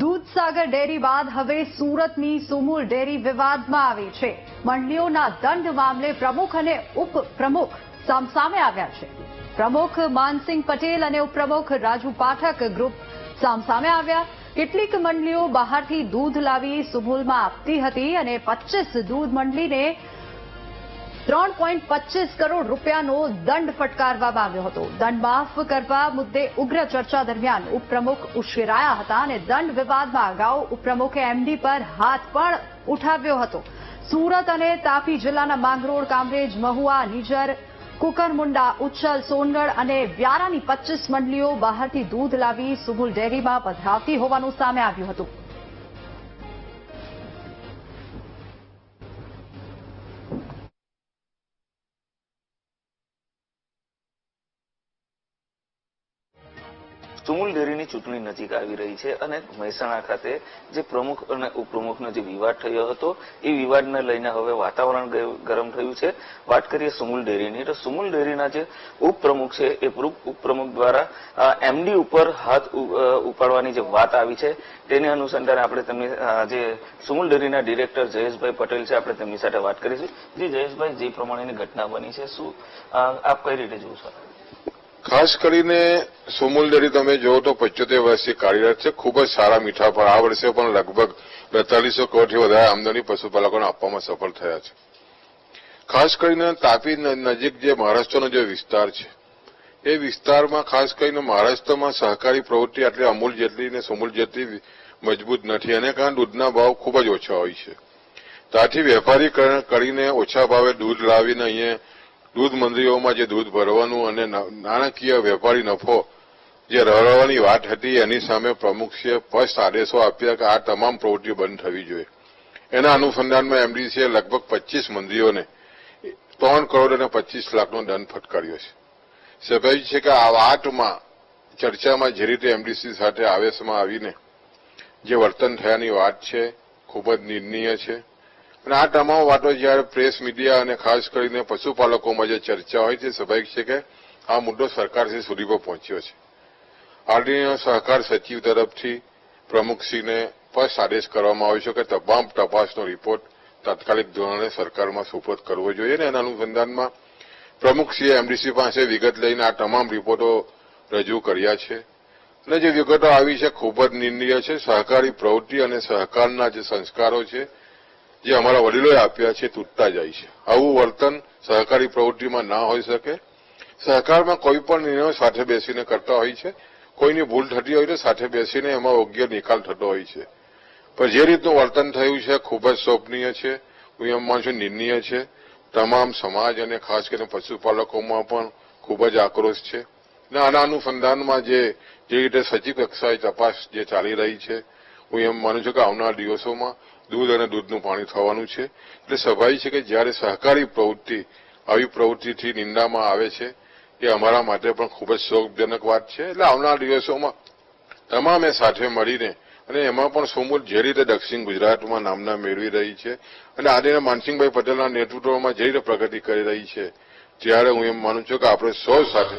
Dudhsagar dairy બાદ હવે સુરતની સુમુલ ડેરી વિવાદમાં આવી છે. મંડળીઓના દંડ મામલે પ્રમુખ અને ઉપપ્રમુખ સામસામે આવ્યા છે. પ્રમુખ માનસિંહ પટેલ અને ઉપપ્રમુખ રાજુ પાઠક ગ્રુપ સામસામે આવ્યા. કેટલીક મંડળીઓ બહારથી દૂધ લાવી સુમુલમાં આપતી હતી અને 25 દૂધ મંડળીને 3.25 કરોડ રૂપિયાનો દંડ ફટકારવામાં આવ્યો હતો. દંડ માફ કરવા મુદ્દે ઉગ્ર ચર્ચા દરમિયાન ઉપપ્રમુખ ઉશ્કેરાયા હતા અને દંડ વિવાદમાં અગાઉ ઉપપ્રમુખે એમડી પર હાથ પણ ઉઠાવ્યો હતો. સુરત અને તાપી જિલ્લાના માંગરોળ, કામરેજ, મહુવા, નિઝર, કુકરમુંડા, ઉચ્છલ, સોનગઢ અને વ્યારાની 25 મંડળીઓ બહારથી દૂધ લાવી સુમુલ ડેરીમાં પધરાવતી હોવાનું સામે આવ્યું હતું. સુમુલ ડેરીની ચૂંટણી નજીક આવી રહી છે અને મહેસાણા ખાતે જે પ્રમુખ અને ઉપપ્રમુખનો જે વિવાદ થયો હતો એ વિવાદને લઈને હવે વાતાવરણ ગરમ થયું છે. વાત કરીએ સુમુલ ડેરીની, તો સુમુલ ડેરીના જે ઉપપ્રમુખ છે એ ઉપપ્રમુખ દ્વારા એમડી ઉપર હાથ ઉપાડવાની જે વાત આવી છે તેને અનુસંધાને આપણે તેમની જે સુમુલ ડેરીના ડિરેક્ટર જયેશભાઈ પટેલ છે આપણે તેમની સાથે વાત કરીશું. જી જયેશભાઈ, જે પ્રમાણેની ઘટના બની છે શું આપ કઈ રીતે જોવો છો? ખાસ કરીને સુમુલ ડેરી તમે જોવો તો 75 વર્ષથી કાર્યરત છે. ખૂબ જ સારા મીઠા પર આ વર્ષે પણ લગભગ 4200 કરોડથી વધારે આમદની પશુપાલકોને આપવામાં સફળ થયા છે. ખાસ કરીને તાપી નજીક જે મહારાષ્ટ્રનો જે વિસ્તાર છે એ વિસ્તારમાં ખાસ કરીને મહારાષ્ટ્રમાં સહકારી પ્રવૃત્તિ આટલી અમૂલ જેટલી ને સુમુલ જેટલી મજબૂત નથી. એને કારણે દૂધના ભાવ ખૂબ જ ઓછા હોય છે. ત્યાંથી વેપારીકરણ કરીને ઓછા ભાવે દૂધ લાવીને અહીંયા દૂધ મંડળીઓમાં જે દૂધ ભરવાનું અને નાણાકીય વેપારી નફો જે રહેવાની વાત હતી એની સામે પ્રમુખશ્રીએ સ્પષ્ટ આદેશો આપ્યા કે આ તમામ પ્રવૃત્તિઓ બંધ થવી જોઈએ. એના અનુસંધાનમાં એમડીસીએ લગભગ 25 મંડળીઓને 3 કરોડ અને 25 લાખનો દંડ ફટકાર્યો છે. સ્વાભાવિક છે કે આ વાતમાં ચર્ચામાં જે રીતે એમડીસી સાથે આવેશમાં આવીને જે વર્તન થયાની વાત છે ખૂબ જ નિંદનીય છે. અને આ તમામ વાતો જ્યારે પ્રેસ મીડિયા અને ખાસ કરીને પશુપાલકોમાં જે ચર્ચા હોય છે સ્વાભાવિક છે કે આ મુદ્દો સરકારશ્રી સુધી પર પહોંચ્યો છે. આદરણીય સહકાર સચિવ તરફથી પ્રમુખશ્રીને સ્પષ્ટ આદેશ કરવામાં આવ્યો છે કે તમામ તપાસનો રિપોર્ટ તાત્કાલિક ધોરણે સરકારમાં સુપરત કરવો જોઈએ અને એના અનુસંધાનમાં પ્રમુખશ્રીએ એમડીસી પાસે વિગત લઈને આ તમામ રિપોર્ટો રજૂ કર્યા છે. અને જે વિગતો આવી છે ખૂબ જ નિંદનીય છે. સહકારી પ્રવૃત્તિ અને સહકારના જે સંસ્કારો છે જે અમારા વડીલોએ આપ્યા છે તૂટતા જાય છે. આવું વર્તન સહકારી પ્રવૃત્તિમાં ના હોઈ શકે. સહકારમાં કોઈ પણ નિર્ણયો સાથે બેસીને કરતા હોય છે. કોઈની ભૂલ થતી હોય તો સાથે બેસીને એમાં યોગ્ય નિકાલ થતો હોય છે. પણ જે રીતનું વર્તન થયું છે ખૂબ જ શોભનીય છે. હું એમ માનું છું નિંદનીય છે. તમામ સમાજ અને ખાસ કરીને પશુપાલકોમાં પણ ખૂબ જ આક્રોશ છે. અને આના અનુસંધાનમાં જે રીતે સચિવ કક્ષાએ તપાસ જે ચાલી રહી છે હું એમ માનું છું કે આવનારા દિવસોમાં દૂધ અને દૂધનું પાણી થવાનું છે. એટલે સ્વાભાવિક છે કે જ્યારે સહકારી પ્રવૃત્તિ આવી પ્રવૃત્તિથી નિંદામાં આવે છે એ અમારા માટે પણ ખૂબ જ શોકજનક વાત છે. એટલે આવનારા દિવસોમાં તમામે સાથે મળીને અને એમાં પણ સુમુલ જે રીતે દક્ષિણ ગુજરાતમાં નામના મેળવી રહી છે અને આદરણીય માનસિંહભાઈ પટેલના નેતૃત્વમાં જે રીતે પ્રગતિ કરી રહી છે ત્યારે હું એમ માનું છું કે આપણે સૌ સાથે